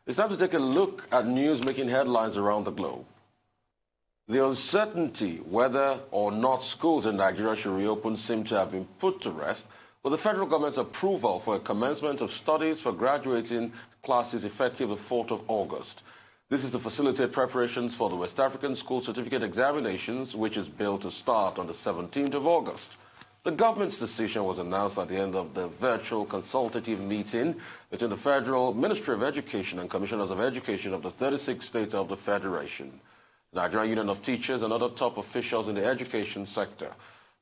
It's time to take a look at news making headlines around the globe. The uncertainty whether or not schools in Nigeria should reopen seemed to have been put to rest with the federal government's approval for a commencement of studies for graduating classes effective the 4th of August. This is to facilitate preparations for the West African School Certificate Examinations, which is billed to start on the 17th of August. The government's decision was announced at the end of the virtual consultative meeting between the Federal Ministry of Education and Commissioners of Education of the 36 states of the Federation, the Nigerian Union of Teachers, and other top officials in the education sector.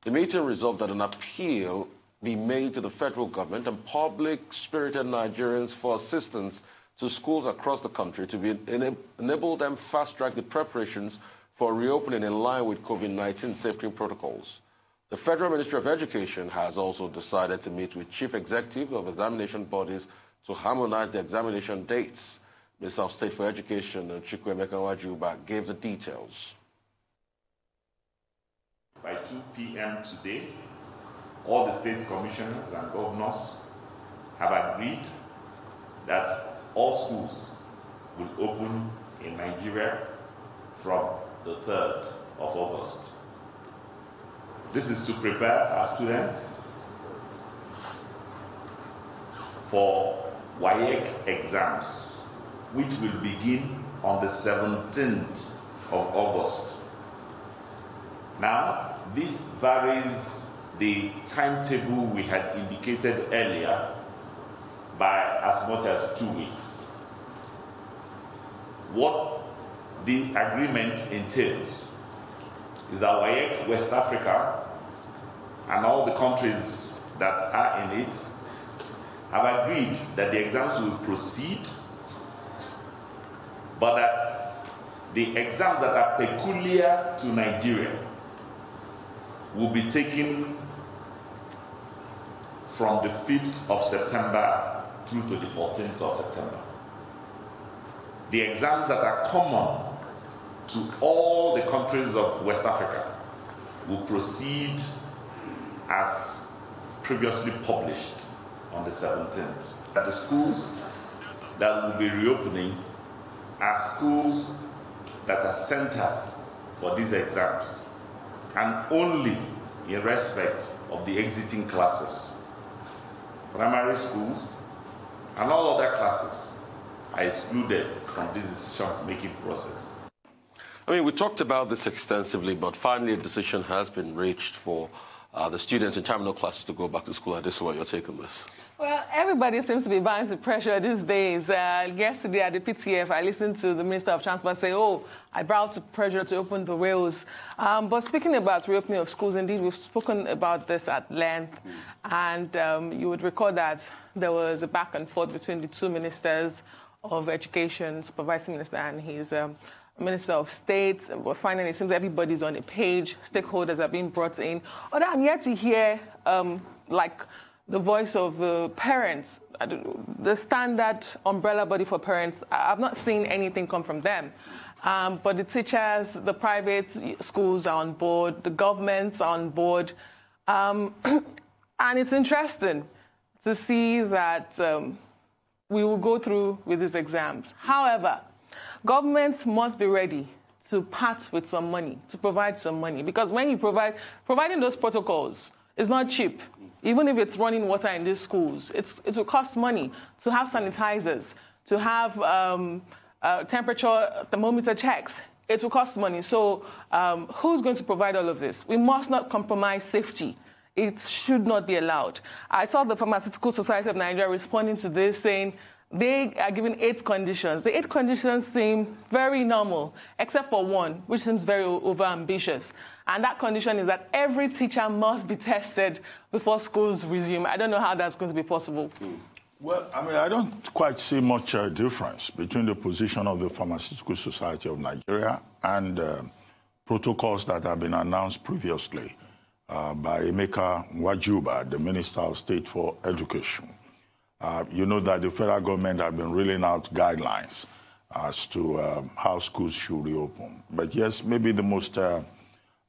The meeting resolved that an appeal be made to the federal government and public-spirited Nigerians for assistance to schools across the country to enable them fast-track the preparations for reopening in line with COVID-19 safety protocols. The Federal Ministry of Education has also decided to meet with chief executives of examination bodies to harmonize the examination dates. Minister of State for Education, Chukwuemeka Nwajuba, gave the details. By 2 p.m. today, all the state commissioners and governors have agreed that all schools will open in Nigeria from the 3rd of August. This is to prepare our students for WAEC exams, which will begin on the 17th of August. Now, this varies the timetable we had indicated earlier by as much as 2 weeks. What the agreement entails is that WAEC West Africa and all the countries that are in it have agreed that the exams will proceed, but that the exams that are peculiar to Nigeria will be taken from the 5th of September through to the 14th of September. The exams that are common to all the countries of West Africa will proceed as previously published on the 17th. That the schools that will be reopening are schools that are centers for these exams, and only in respect of the exiting classes. Primary schools and all other classes are excluded from this decision-making process. I mean, we talked about this extensively, but finally a decision has been reached for the students in terminal classes to go back to school. Adesuwa, your take on this? Well, everybody seems to be buying to pressure these days. Yesterday at the PTF, I listened to the Minister of Transport say, oh, I brought to pressure to open the rails. But speaking about reopening of schools, indeed, we've spoken about this at length. And you would recall that there was a back and forth between the two ministers of education, supervising minister and his Minister of State. But finally, it seems everybody's on a page. Stakeholders are being brought in. Although I'm yet to hear, like, the voice of parents, the standard umbrella body for parents. I've not seen anything come from them. But the teachers, the private schools are on board, the governments are on board. And it's interesting to see that we will go through with these exams. However, governments must be ready to part with some money, to provide some money. Because when you providing those protocols is not cheap. Even if it's running water in these schools, it will cost money to have sanitizers, to have temperature thermometer checks. It will cost money. So who's going to provide all of this? We must not compromise safety. It should not be allowed. I saw the Pharmaceutical Society of Nigeria responding to this, saying they are given 8 conditions. The 8 conditions seem very normal, except for one, which seems very overambitious. And that condition is that every teacher must be tested before schools resume. I don't know how that's going to be possible. Well, I mean, I don't quite see much difference between the position of the Pharmaceutical Society of Nigeria and protocols that have been announced previously by Emeka Nwajuba, the Minister of State for Education. You know that the federal government have been rolling out guidelines as to how schools should reopen. But yes, maybe the most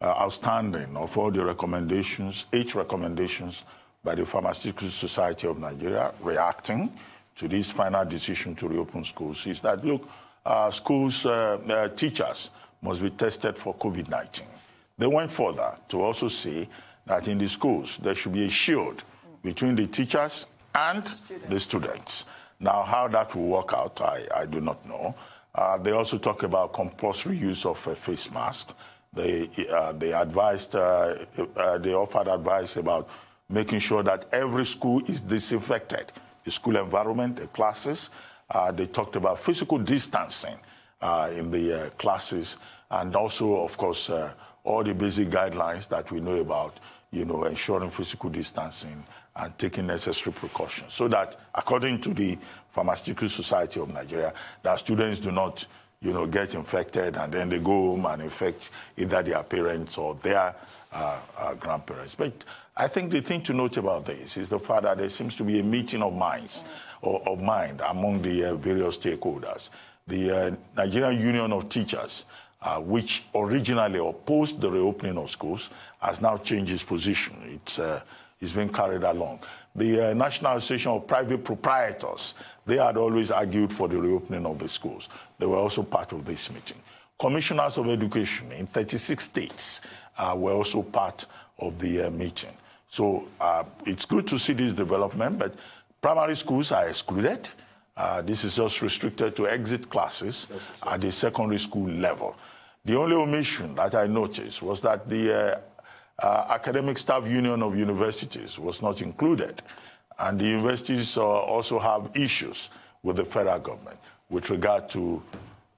outstanding of all the recommendations, 8 recommendations by the Pharmaceutical Society of Nigeria, reacting to this final decision to reopen schools is that, look, schools, teachers must be tested for COVID-19. They went further to also say that in the schools, there should be a shield between the teachers and the students. Now, how that will work out, I do not know. They also talk about compulsory use of a face mask. They offered advice about making sure that every school is disinfected, the school environment, the classes. They talked about physical distancing in the classes, and also, of course, all the basic guidelines that we know about, ensuring physical distancing and taking necessary precautions, so that, according to the Pharmaceutical Society of Nigeria, that students do not, get infected and then they go home and infect either their parents or their grandparents. But I think the thing to note about this is the fact that there seems to be a meeting of minds, of mind among the various stakeholders. The Nigerian Union of Teachers, which originally opposed the reopening of schools, has now changed its position. It's been carried along. The National Association of Private Proprietors, they had always argued for the reopening of the schools. They were also part of this meeting. Commissioners of Education in 36 states were also part of the meeting. So it's good to see this development, but primary schools are excluded. This is just restricted to exit classes at the secondary school level. The only omission that I noticed was that the Academic Staff Union of Universities was not included. And the universities also have issues with the federal government with regard to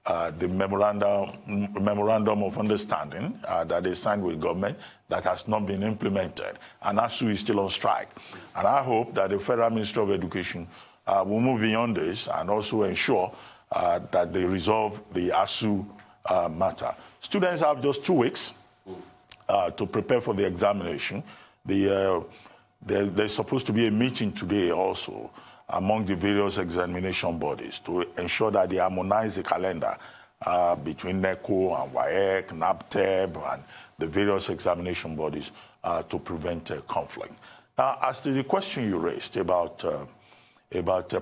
the memorandum of understanding that they signed with government that has not been implemented. And ASU is still on strike. And I hope that the Federal Ministry of Education will move beyond this and also ensure that they resolve the ASU matter. Students have just 2 weeks to prepare for the examination. There's supposed to be a meeting today also among the various examination bodies to ensure that they harmonize the calendar between NECO and WAEC, NABTEB, and the various examination bodies to prevent conflict. Now, as to the question you raised about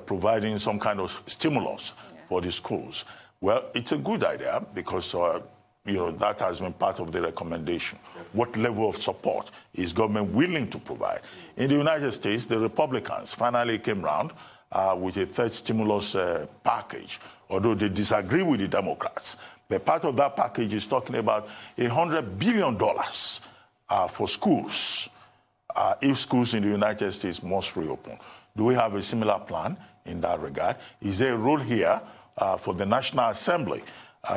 providing some kind of stimulus for the schools, well, it's a good idea because that has been part of the recommendation. What level of support is government willing to provide? In the United States, the Republicans finally came round with a third stimulus package, although they disagree with the Democrats. But part of that package is talking about $100 billion for schools, if schools in the United States must reopen. Do we have a similar plan in that regard? Is there a role here for the National Assembly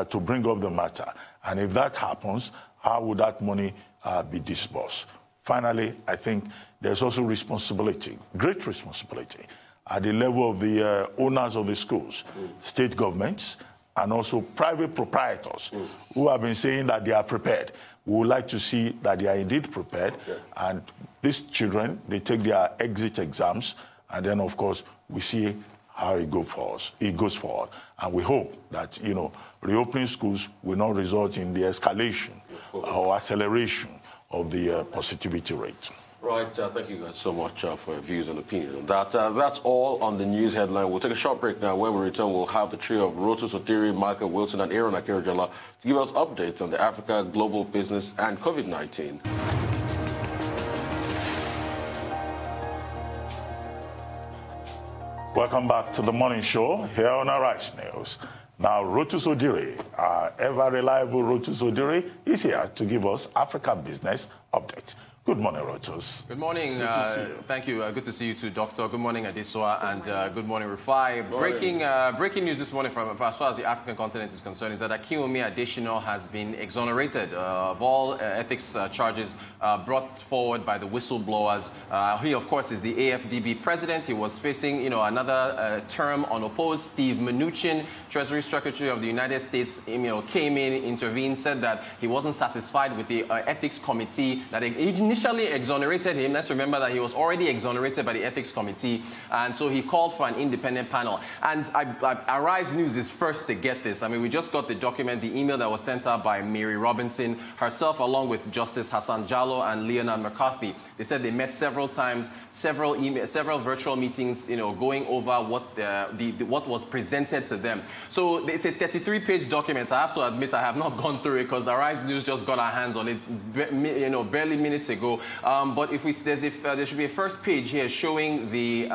to bring up the matter? And if that happens, how would that money be disbursed? Finally, I think there's also responsibility, great responsibility, at the level of the owners of the schools, state governments, and also private proprietors who have been saying that they are prepared. We would like to see that they are indeed prepared. And these children, they take their exit exams, and then, of course, we see how it goes forward. And we hope that, reopening schools will not result in the escalation or acceleration of the positivity rate. Right. Thank you guys so much for your views and opinions on that. That's all on the news headline. We'll take a short break now. When we return, we'll have the trio of Rotus, Odiri, Michael Wilson, and Aaron Akerajala to give us updates on the Africa, global business, and COVID-19. Welcome back to the morning show here on Arise News. Now, Rotus Odiri, our ever-reliable Rotus Odiri, is here to give us Africa Business Update. Good morning, Rotus. Good morning. Thank you. Good to see you too, Doctor. Good morning, Adesuwa, and good morning, Rufai. Breaking news this morning from as far as the African continent is concerned is that Akinwumi Adesina has been exonerated of all ethics charges brought forward by the whistleblowers. He, of course, is the Afdb president. He was facing, another term unopposed. Steve Mnuchin, Treasury Secretary of the United States, came in, intervened, said that he wasn't satisfied with the ethics committee that initially initially exonerated him. Let's remember that he was already exonerated by the Ethics Committee, and so he called for an independent panel. And Arise News is first to get this. I mean, we just got the document, the email that was sent out by Mary Robinson herself, along with Justice Hassan Jallow and Leonard McCarthy. They said they met several times, several virtual meetings, going over what was presented to them. So it's a 33-page document. I have to admit I have not gone through it because Arise News just got our hands on it, barely minutes ago. But there should be a first page here showing the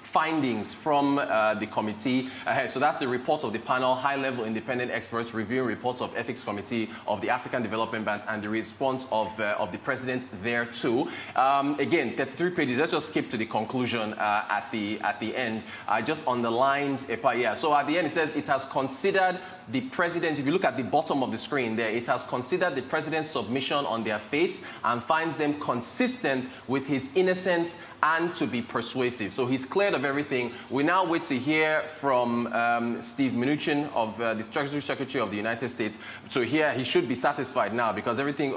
findings from the committee. So that's the report of the panel, high-level independent experts reviewing reports of Ethics Committee of the African Development Bank and the response of the president there too. Again, 33 pages. Let's just skip to the conclusion at the end. I just underlined a part. Yeah. So at the end it says it has considered the president's, if you look at the bottom of the screen there, it has considered the president's submission on their face and finds them consistent with his innocence and to be persuasive. So he's cleared of everything. We now wait to hear from Steve Mnuchin of the Treasury Secretary of the United States. So here he should be satisfied now because everything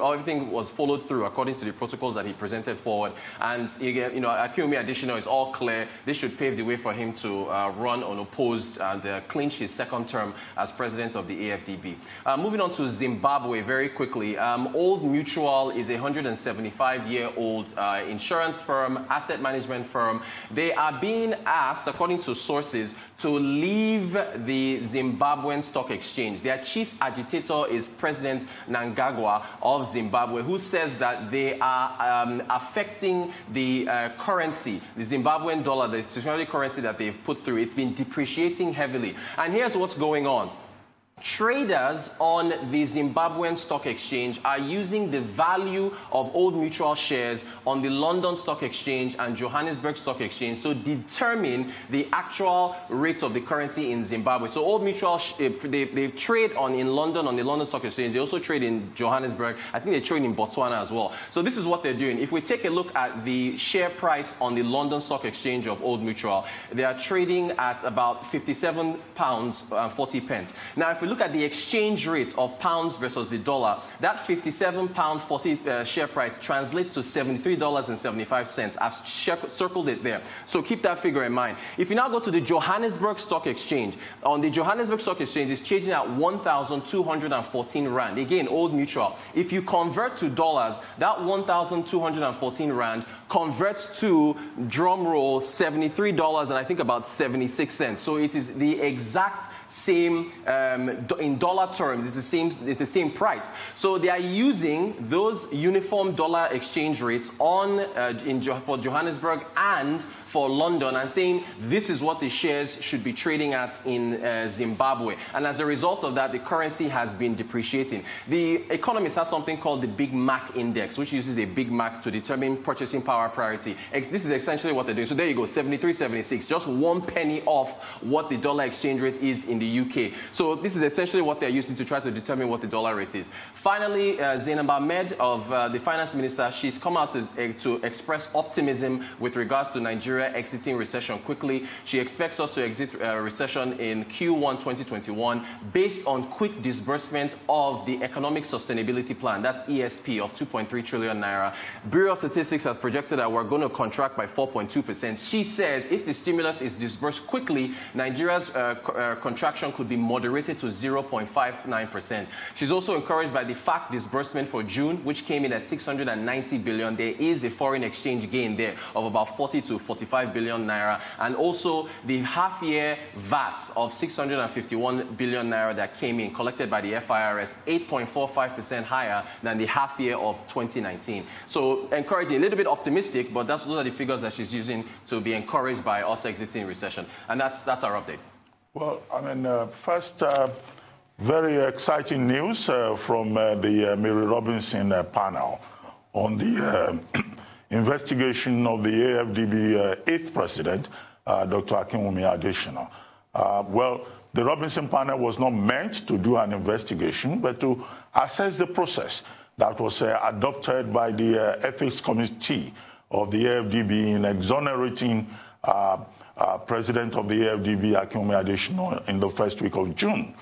was followed through according to the protocols that he presented forward. And Akinwumi Adesina is all clear. This should pave the way for him to run unopposed and clinch his second term as president of the AFDB. Moving on to Zimbabwe very quickly. Old Mutual is a 175-year-old insurance firm, asset management firm. They are being asked, according to sources, to leave the Zimbabwean Stock Exchange. Their chief agitator is President Mnangagwa of Zimbabwe, who says that they are affecting the currency, the Zimbabwean dollar, the security currency that they've put through. It's been depreciating heavily. And here's what's going on. Traders on the Zimbabwean Stock Exchange are using the value of Old Mutual shares on the London Stock Exchange and Johannesburg Stock Exchange to determine the actual rates of the currency in Zimbabwe. So Old Mutual, they trade in London on the London Stock Exchange. They also trade in Johannesburg. I think they trade in Botswana as well. So this is what they're doing. If we take a look at the share price on the London Stock Exchange of Old Mutual, they are trading at about £57.40. Now, if we look at the exchange rate of pounds versus the dollar, that £57.40 share price translates to $73.75. I've circled it there. So keep that figure in mind. If you now go to the Johannesburg Stock Exchange, on the Johannesburg Stock Exchange, it's trading at 1,214 Rand. Again, Old Mutual. If you convert to dollars, that 1,214 Rand converts to, drum roll, $73 and I think about 76 cents. So it is the exact same, in dollar terms, it's the same price. So they are using those uniform dollar exchange rates for Johannesburg and for London and saying this is what the shares should be trading at in Zimbabwe. And as a result of that, the currency has been depreciating. The Economist has something called the Big Mac Index, which uses a Big Mac to determine purchasing power priority. This is essentially what they're doing. So there you go, 73, 76, just 1 penny off what the dollar exchange rate is in the UK. So this is essentially what they're using to try to determine what the dollar rate is. Finally, Zainab Ahmed, of the finance minister, she's come out to express optimism with regards to Nigeria exiting recession quickly. She expects us to exit recession in Q1 2021 based on quick disbursement of the Economic Sustainability Plan, that's ESP, of 2.3 trillion naira. Bureau of Statistics has projected that we're going to contract by 4.2%. She says if the stimulus is disbursed quickly, Nigeria's contraction could be moderated to 0.59%. She's also encouraged by the fact disbursement for June, which came in at 690 billion. There is a foreign exchange gain there of about 40 to 45 billion naira, and also the half-year VAT of 651 billion naira that came in, collected by the FIRS, 8.45% higher than the half-year of 2019. So encouraging, a little bit optimistic, but those are the figures that she's using to be encouraged by us exiting recession. And that's our update. Well, I mean, first, very exciting news from the Mary Robinson panel on the investigation of the AFDB 8th president, Dr. Akinwumi Adesina. Well, the Robinson panel was not meant to do an investigation, but to assess the process that was adopted by the Ethics Committee of the AFDB in exonerating President of the AFDB, Akinwumi Adesina, in the first week of June.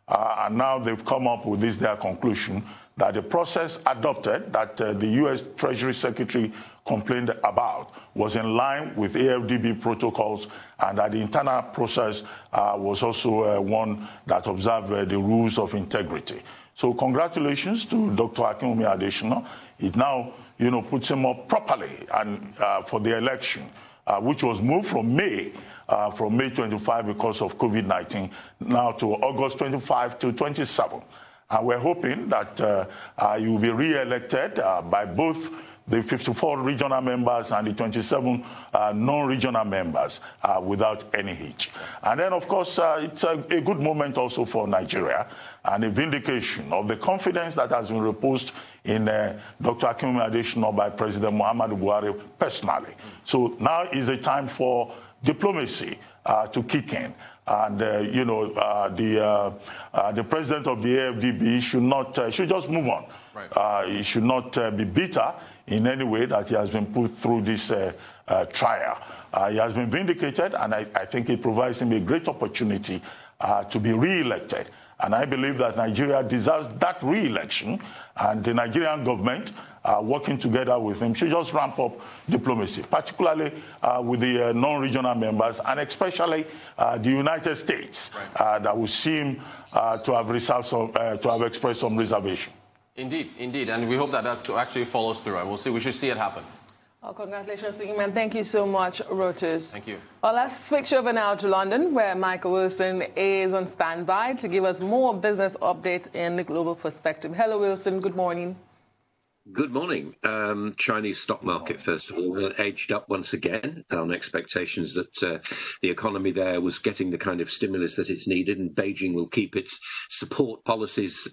And now they've come up with their conclusion that the process adopted that the U.S. Treasury Secretary complained about was in line with Afdb protocols, and that the internal process was also one that observed the rules of integrity. So congratulations to Dr. Akinwumi Adesina. It now, puts him up properly and for the election, which was moved from May 25 because of COVID-19, now to August 25 to 27. And we're hoping that you will be re-elected by both the 54 regional members and the 27 non-regional members without any hitch. And then, of course, it's a good moment also for Nigeria and a vindication of the confidence that has been reposed in Dr. Akinwumi Adesina by President Muhammadu Buhari personally. So now is the time for diplomacy to kick in. And, the president of the Afdb should just move on. Right. He should not be bitter in any way that he has been put through this trial. He has been vindicated, and I think it provides him a great opportunity to be re-elected. And I believe that Nigeria deserves that re-election, and the Nigerian government, working together with him, should just ramp up diplomacy, particularly with the non-regional members, and especially the United States, right, that will seem to have expressed some reservation. Indeed, and we hope that actually follows through, and we'll see. We should see it happen. Oh, congratulations to him, and thank you so much, Rotus. Thank you. Well, let's switch over now to London, where Michael Wilson is on standby to give us more business updates in the global perspective. Hello, Wilson. Good morning. Good morning. Chinese stock market, first of all, edged up once again on expectations that the economy there was getting the kind of stimulus that it's needed, and Beijing will keep its support policies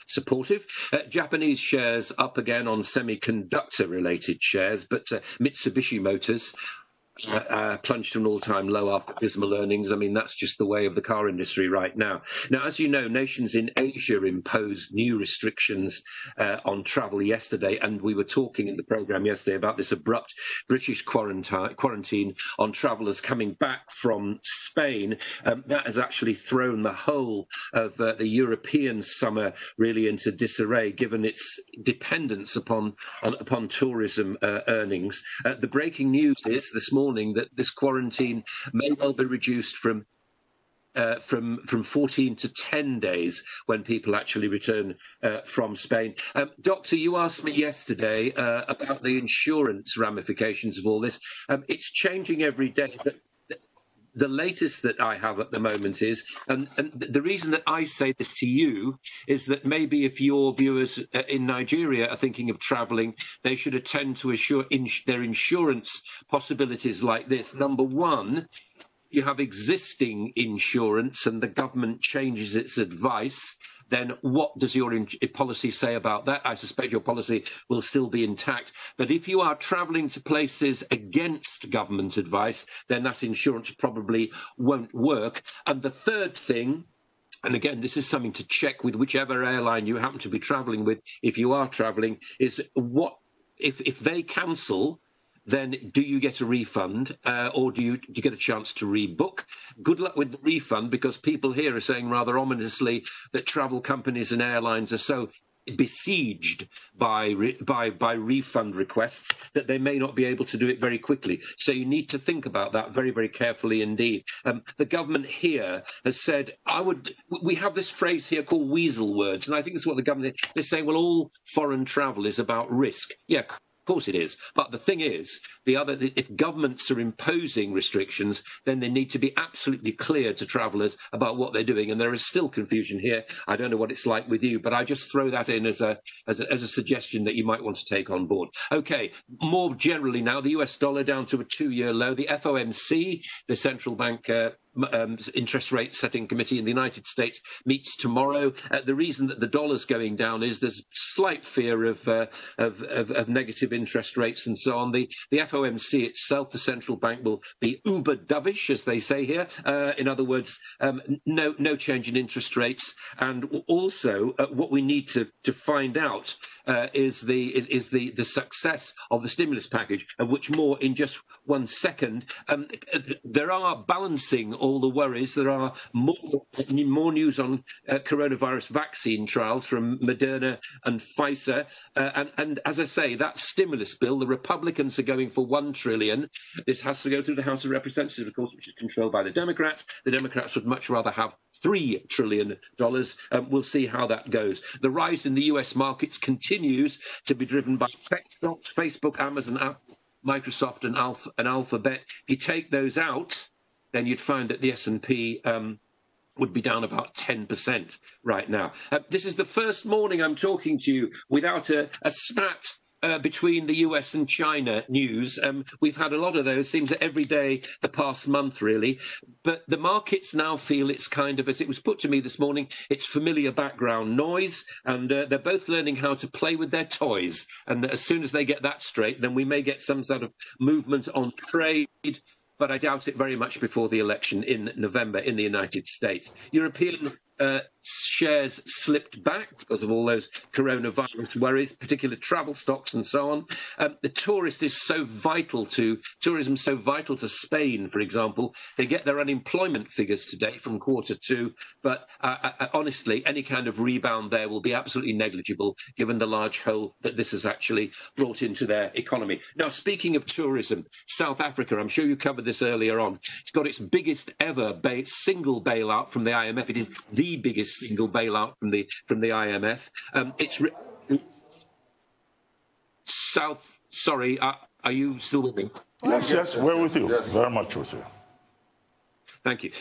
supportive. Japanese shares up again on semiconductor-related shares, but Mitsubishi Motors plunged to an all-time low after dismal earnings. I mean, that's just the way of the car industry right now. Now, as you know, nations in Asia imposed new restrictions on travel yesterday, and we were talking in the programme yesterday about this abrupt British quarantine on travellers coming back from Spain. That has actually thrown the whole of the European summer really into disarray, given its dependence upon tourism earnings. The breaking news is this morning that this quarantine may well be reduced from 14 to 10 days when people actually return from Spain. Doctor, you asked me yesterday about the insurance ramifications of all this. It's changing every day, but the latest that I have at the moment is, and the reason that I say this to you is that maybe if your viewers in Nigeria are thinking of travelling, they should attend to their insurance possibilities like this. Number one, you have existing insurance and the government changes its advice. Then what does your policy say about that? I suspect your policy will still be intact. But if you are travelling to places against government advice, then that insurance probably won't work. And the third thing, and again, this is something to check with whichever airline you happen to be travelling with, if you are travelling, is what if they cancel, then do you get a refund or do you get a chance to rebook? Good luck with the refund, because people here are saying rather ominously that travel companies and airlines are so besieged by refund requests that they may not be able to do it very quickly. So you need to think about that very, very carefully indeed. The government here has said, we have this phrase here called weasel words, and I think this is what the government, they're saying, well, all foreign travel is about risk. Yeah, of course it is. But the thing is, if governments are imposing restrictions, then they need to be absolutely clear to travellers about what they're doing. And there is still confusion here. I don't know what it's like with you, but I just throw that in as a suggestion that you might want to take on board. Okay, more generally now, the US dollar down to a 2-year low. The FOMC, the central bank interest rate setting committee in the United States, meets tomorrow. The reason that the dollar's going down is there's slight fear of negative interest rates and so on. The FOMC itself, the central bank, will be uber dovish, as they say here. In other words, no change in interest rates. And also, what we need to find out is the success of the stimulus package, of which more in just 1 second. There are balancing all the worries, there are more news on coronavirus vaccine trials from Moderna and Pfizer. And as I say, that stimulus bill, the Republicans are going for $1 trillion. This has to go through the House of Representatives, of course, which is controlled by the Democrats. The Democrats would much rather have $3 trillion. We'll see how that goes. The rise in the US markets continues to be driven by tech stocks, Facebook, Amazon, Apple, Microsoft and Alphabet. If you take those out, then you'd find that the S&P would be down about 10% right now. This is the first morning I'm talking to you without a spat between the US and China news. We've had a lot of those, seems that every day the past month, really. But the markets now feel it's kind of, as it was put to me this morning, it's familiar background noise, and they're both learning how to play with their toys. And as soon as they get that straight, then we may get some sort of movement on trade, but I doubt it very much before the election in November in the United States. European shares slipped back because of all those coronavirus worries, particular travel stocks and so on. The tourism is so vital to Spain, for example. They get their unemployment figures today from Q2, but honestly, any kind of rebound there will be absolutely negligible given the large hole that this has actually brought into their economy. Now, speaking of tourism, South Africa, I'm sure you covered this earlier on, it's got its biggest ever single bailout from the IMF. It is the biggest single bailout from the IMF. Sorry, are you still with me? Yes, we're with you. Yes. Very much with you. Thank you.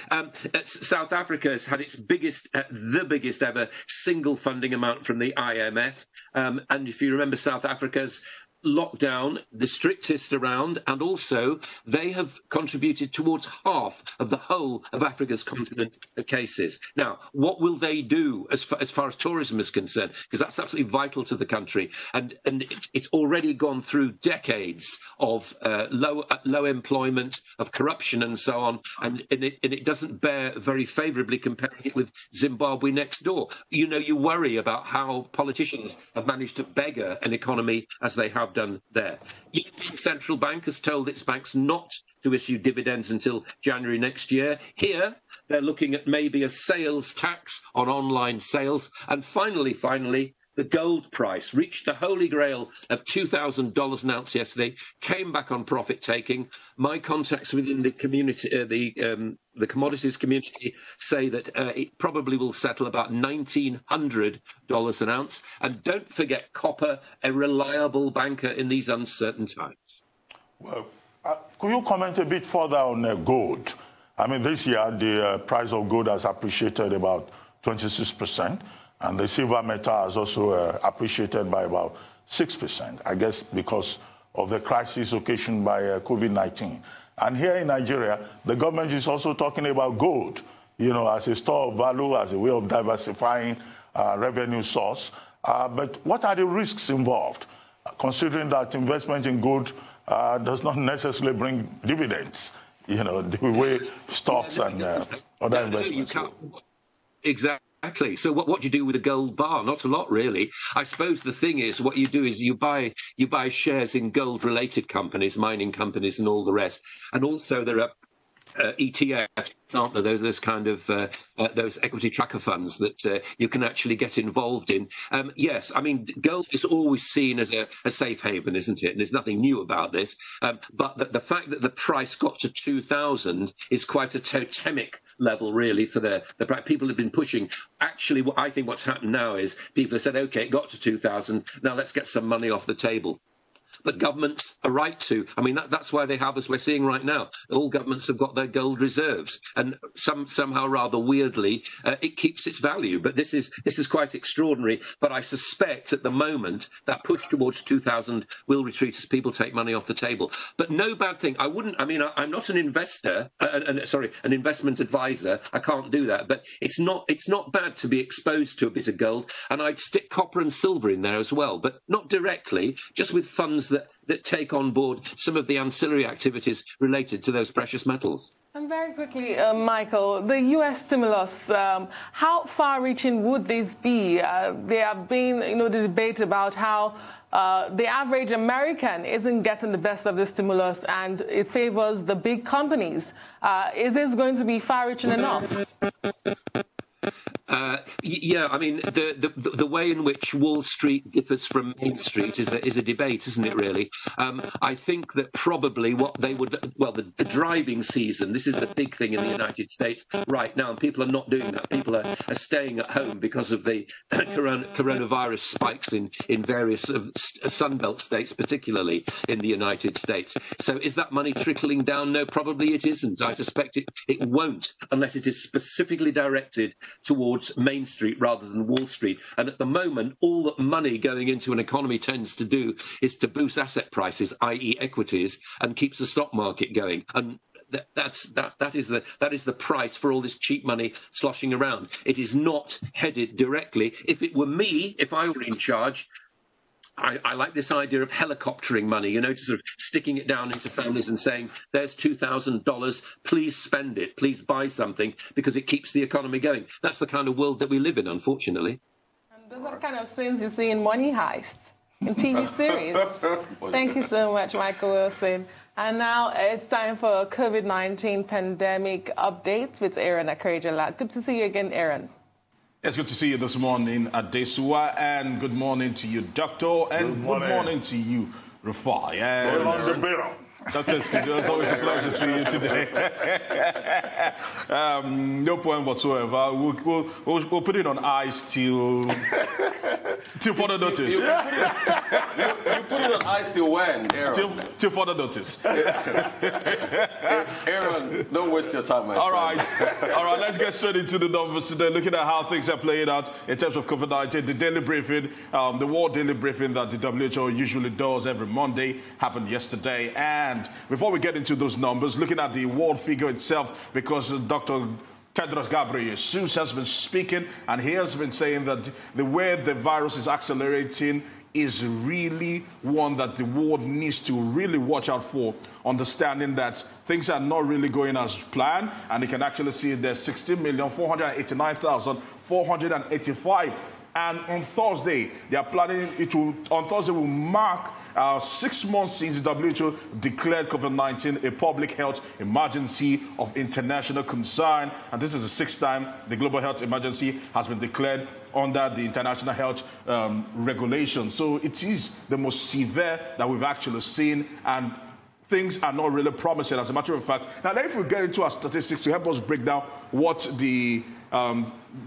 South Africa has had its the biggest ever single funding amount from the IMF. And if you remember, South Africa's lockdown, the strictest around, and also they have contributed towards half of the whole of Africa's continent cases. Now, what will they do as far as tourism is concerned? Because that's absolutely vital to the country, and it's already gone through decades of low employment, of corruption, and so on, and it doesn't bear very favourably comparing it with Zimbabwe next door. You know, you worry about how politicians have managed to beggar an economy as they have done there. The European Central Bank has told its banks not to issue dividends until January next year. Here, they're looking at maybe a sales tax on online sales. And finally, the gold price reached the holy grail of $2,000 an ounce yesterday, came back on profit-taking. My contacts within the community, the commodities community, say that it probably will settle about $1,900 an ounce. And don't forget copper, a reliable banker in these uncertain times. Well, could you comment a bit further on gold? I mean, this year, the price of gold has appreciated about 26%. And the silver metal has also appreciated by about 6%, I guess, because of the crisis occasioned by COVID-19. And here in Nigeria, the government is also talking about gold, you know, as a store of value, as a way of diversifying revenue source. But what are the risks involved, considering that investment in gold does not necessarily bring dividends, you know, the way stocks and other investments do? Exactly. So what do you do with a gold bar? Not a lot, really. I suppose the thing is, what you do is you buy shares in gold-related companies, mining companies, and all the rest. And also there are ETFs, aren't there? Those kind of those equity tracker funds that you can actually get involved in. Yes, I mean, gold is always seen as a safe haven, isn't it? And there's nothing new about this. But the fact that the price got to 2,000 is quite a totemic level, really, for the people have been pushing. Actually, I think what's happened now is people have said, OK, it got to 2,000. Now let's get some money off the table. But governments are right to. I mean, that's why they have, as we're seeing right now, all governments have got their gold reserves, and somehow rather weirdly, it keeps its value. But this is quite extraordinary. But I suspect at the moment that push towards 2,000 will retreat as people take money off the table. But no bad thing. I'm not an investor, an investment advisor. I can't do that. But it's not bad to be exposed to a bit of gold, and I'd stick copper and silver in there as well, but not directly, just with funds firms that take on board some of the ancillary activities related to those precious metals. And very quickly, Michael, the U.S. stimulus, how far-reaching would this be? There have been, the debate about how the average American isn't getting the best of the stimulus and it favors the big companies. Is this going to be far-reaching enough? Yeah, I mean, the way in which Wall Street differs from Main Street is a debate, isn't it, really? I think that probably what they would, well, the driving season, this is the big thing in the United States right now, and people are not doing that. People are staying at home because of the coronavirus spikes in various Sunbelt states, particularly in the United States. So is that money trickling down? No, probably it isn't. I suspect it won't unless it is specifically directed towards Main Street rather than Wall Street. And at the moment, all that money going into an economy tends to do is to boost asset prices, i.e. equities, and keeps the stock market going. And that is the price for all this cheap money sloshing around. It is not headed directly. If it were me, if I were in charge, I like this idea of helicoptering money, just sort of sticking it down into families and saying, there's $2,000, please spend it, please buy something, because it keeps the economy going. That's the kind of world that we live in, unfortunately. And those are the kind of scenes you see in Money Heist, in TV series. Thank you so much, Michael Wilson. And now it's time for a COVID-19 pandemic update with Aaron Akerejala. Good to see you again, Aaron. It's good to see you this morning, Adesuwa, and good morning to you, Doctor, and good morning to you, Rufai. Doctor, it's always a pleasure seeing you today. No point whatsoever. We'll put it on ice till further notice. You put it on ice till when, Aaron? Till further notice. Aaron, don't waste your time, my friend. All right, let's get straight into the numbers today, looking at how things are playing out in terms of COVID-19. The daily briefing, the World Daily Briefing that the WHO usually does every Monday, happened yesterday. And before we get into those numbers, looking at the world figure itself, because Dr. Tedros Ghebreyesus has been speaking, and he has been saying that the way the virus is accelerating is really one that the world needs to really watch out for, understanding that things are not really going as planned, and you can actually see there's 16,489,485. And on Thursday, they are planning on Thursday will mark 6 months since the WHO declared COVID-19 a public health emergency of international concern. And this is the 6th time the global health emergency has been declared under the international health regulations. So it is the most severe that we've actually seen, and things are not really promising, as a matter of fact. Now, if we get into our statistics to help us break down what the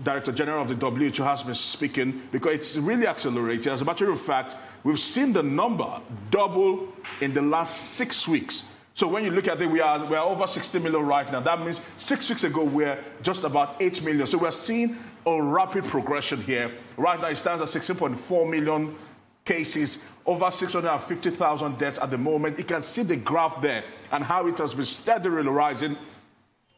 Director General of the WHO has been speaking, because it's really accelerating. As a matter of fact, we've seen the number double in the last 6 weeks. So when you look at it, we are over 60 million right now. That means 6 weeks ago, we're just about 8 million. So we're seeing a rapid progression here. Right now, it stands at 16.4 million cases, over 650,000 deaths at the moment. You can see the graph there and how it has been steadily rising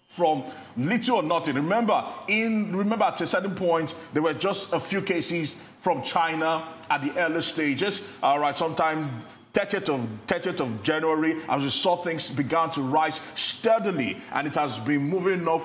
from little or nothing. Remember at a certain point, there were just a few cases from China at the early stages. All right, sometime 30th of January, as we saw things began to rise steadily, and it has been moving up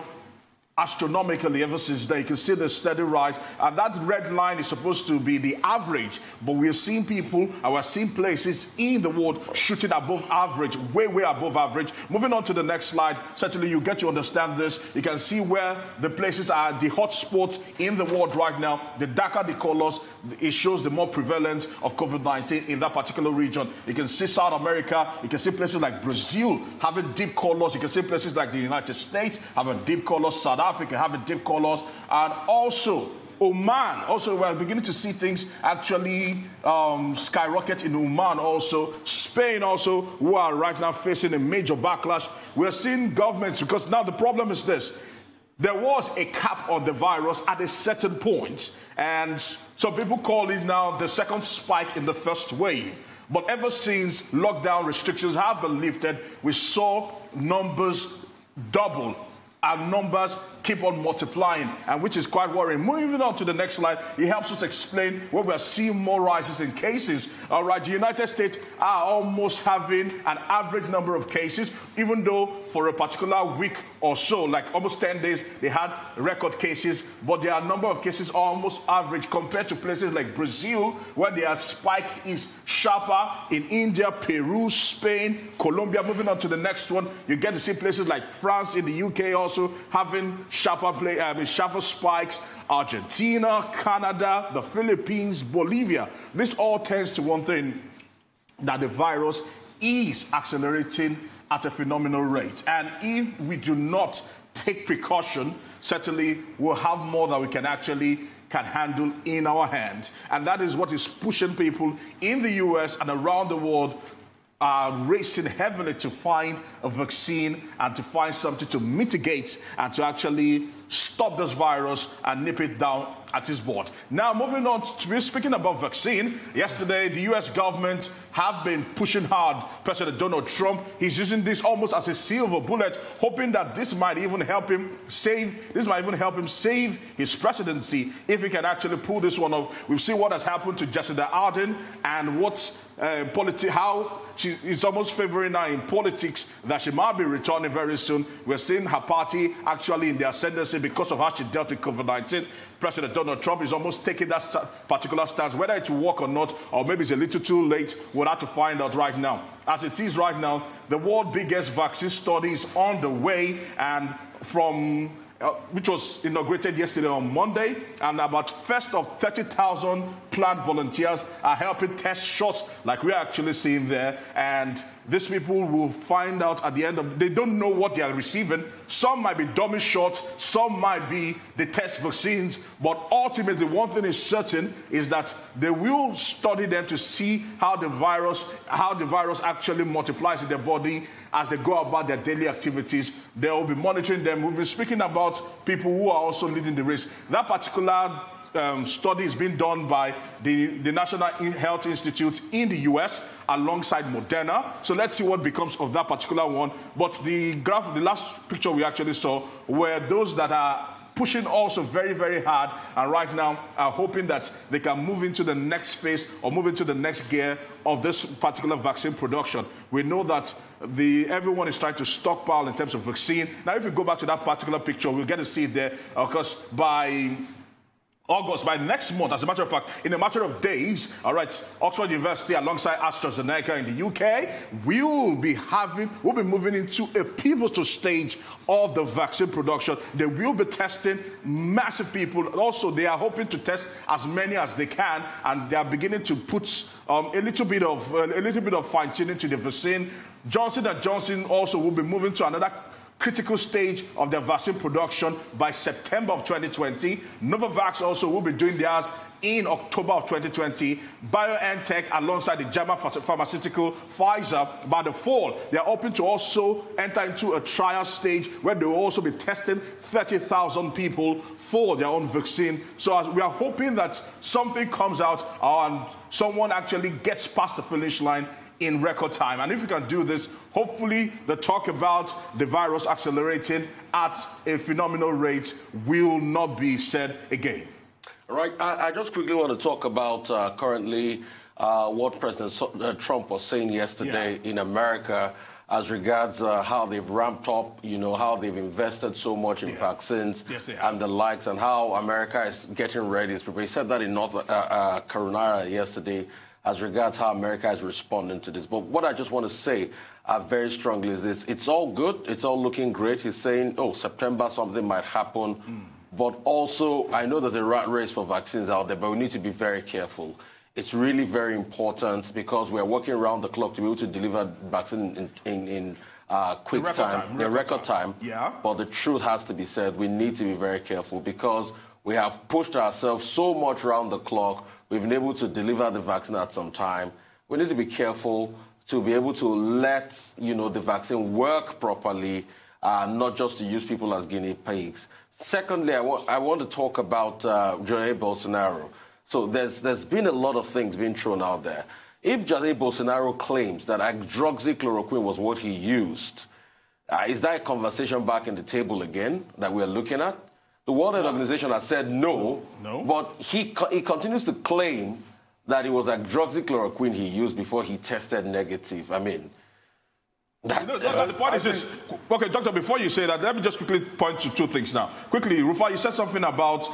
astronomically ever since then. You can see the steady rise, and that red line is supposed to be the average, but we're seeing people and we're seeing places in the world shooting above average, way above average. Moving on to the next slide, certainly you get to understand this. You can see where the places are, the hot spots in the world right now. The darker the colors, it shows the more prevalence of COVID-19 in that particular region. You can see South America, you can see places like Brazil having deep colors, you can see places like the United States having deep colors, South Africa having deep colors, and also Oman. Also, we're beginning to see things actually skyrocket in Oman also. Spain also, who are right now facing a major backlash. We're seeing governments, because now the problem is this. There was a cap on the virus at a certain point, and some people call it now the second spike in the first wave. But ever since lockdown restrictions have been lifted, we saw numbers double, and numbers keep on multiplying, and which is quite worrying. Moving on to the next slide, it helps us explain where we are seeing more rises in cases. All right, the United States are almost having an average number of cases, even though for a particular week or so, like almost 10 days, they had record cases, but their number of cases are almost average compared to places like Brazil, where their spike is sharper, in India, Peru, Spain, Colombia. Moving on to the next one, you get to see places like France, in the UK also having sharper spikes, Argentina, Canada, the Philippines, Bolivia. This all tends to one thing, that the virus is accelerating at a phenomenal rate. And if we do not take precaution, certainly we'll have more that we can handle in our hands. And that is what is pushing people in the US and around the world are racing heavily to find a vaccine and to find something to mitigate and to actually stop this virus and nip it down at its bud. Now, moving on to speaking about vaccine, yesterday the US government have been pushing hard. President Donald Trump, he's using this almost as a silver bullet, hoping that this might even help him save his presidency if he can actually pull this one off. We've seen what has happened to Jacinda Ardern and how she is almost favoring now in politics that she might be returning very soon. We're seeing her party actually in the ascendancy because of how she dealt with COVID-19. President Donald Trump is almost taking that particular stance. Whether it will work or not, or maybe it's a little too late, we'll have to find out right now. As it is right now, the world's biggest vaccine study is on the way, and which was inaugurated yesterday on Monday, and about first of 30,000 planned volunteers are helping test shots like we're actually seeing there. And these people will find out at the end of, they don't know what they are receiving. Some might be dummy shots, some might be the test vaccines, but ultimately one thing is certain is that they will study them to see how the virus actually multiplies in their body as they go about their daily activities. They will be monitoring them. We've been speaking about people who are also leading the race. That particular study is being done by the National Health Institute in the US alongside Moderna. So let's see what becomes of that particular one. But the last picture we actually saw were those that are pushing also very, very hard, and right now are hoping that they can move into the next phase or move into the next gear of this particular vaccine production. We know that everyone is trying to stockpile in terms of vaccine. Now, if we go back to that particular picture, we'll get to see it there, because by August, by next month, as a matter of fact, in a matter of days, all right, Oxford University alongside AstraZeneca in the UK, we'll be moving into a pivotal stage of the vaccine production. They will be testing massive people. Also, they are hoping to test as many as they can, and they are beginning to put a little bit of fine-tuning to the vaccine. Johnson & Johnson also will be moving to another critical stage of their vaccine production by September of 2020. Novavax also will be doing theirs in October of 2020. BioNTech alongside the German pharmaceutical Pfizer by the fall. They are hoping to also enter into a trial stage where they will also be testing 30,000 people for their own vaccine. So we are hoping that something comes out and someone actually gets past the finish line in record time. And if we can do this, hopefully the talk about the virus accelerating at a phenomenal rate will not be said again. All right, I just quickly want to talk about currently what President Trump was saying yesterday in America as regards how they've ramped up, how they've invested so much in vaccines and the likes, and how America is getting ready. He said that in North Carolina yesterday, as regards how America is responding to this. But what I just want to say very strongly is this. It's all good. It's all looking great. He's saying, September, something might happen. But also, I know there's a rat race for vaccines out there, but we need to be very careful. It's really very important because we're working around the clock to be able to deliver vaccine in record time. Yeah. But the truth has to be said. We need to be very careful because we have pushed ourselves so much around the clock. We've been able to deliver the vaccine at some time. We need to be careful to be able to let, the vaccine work properly, not just to use people as guinea pigs. Secondly, I want to talk about Jair Bolsonaro. So there's been a lot of things being thrown out there. If Jair Bolsonaro claims that hydroxychloroquine was what he used, Is that a conversation back in the table again that we're looking at? The World Health Organization has said no, but he continues to claim that it was hydroxychloroquine he used before he tested negative. I mean, the point is this. Okay, doctor, before you say that, let me just quickly point to two things now. Quickly, Rufai, you said something about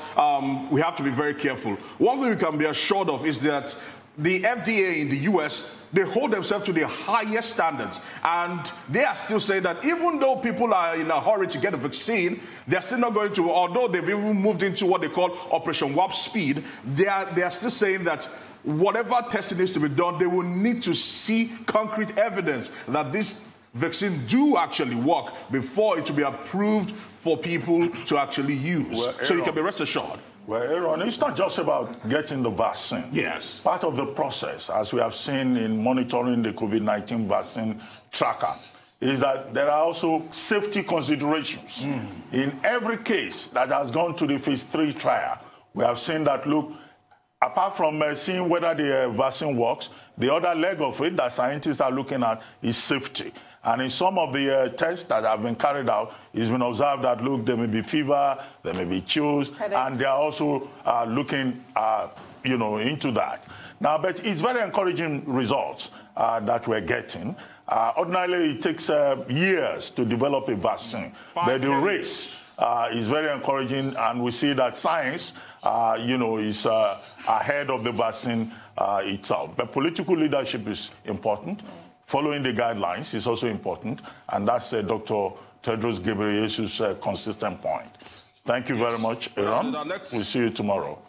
we have to be very careful. One thing we can be assured of is that the FDA in the US, they hold themselves to the highest standards. And they are still saying that even though people are in a hurry to get a vaccine, they're still not going to, although they've even moved into what they call Operation Warp Speed, they are still saying that whatever testing needs to be done, they will need to see concrete evidence that this vaccine do actually work before it will be approved for people to actually use. Well, so you can be rest assured. Well, Aaron, it's not just about getting the vaccine. Yes. Part of the process, as we have seen in monitoring the COVID-19 vaccine tracker, is that there are also safety considerations. In every case that has gone to the phase 3 trial, we have seen that, look, apart from seeing whether the vaccine works, the other leg of it that scientists are looking at is safety. And in some of the tests that have been carried out, it's been observed that, look, there may be fever, there may be chills, and they are also looking, into that. Now, but it's very encouraging results that we're getting. Ordinarily, it takes years to develop a vaccine, but the race is very encouraging, and we see that science, is ahead of the vaccine itself. But political leadership is important. Following the guidelines is also important, and that's Dr. Tedros Ghebreyesus' consistent point. Thank you very much, Aaron. We'll see you tomorrow.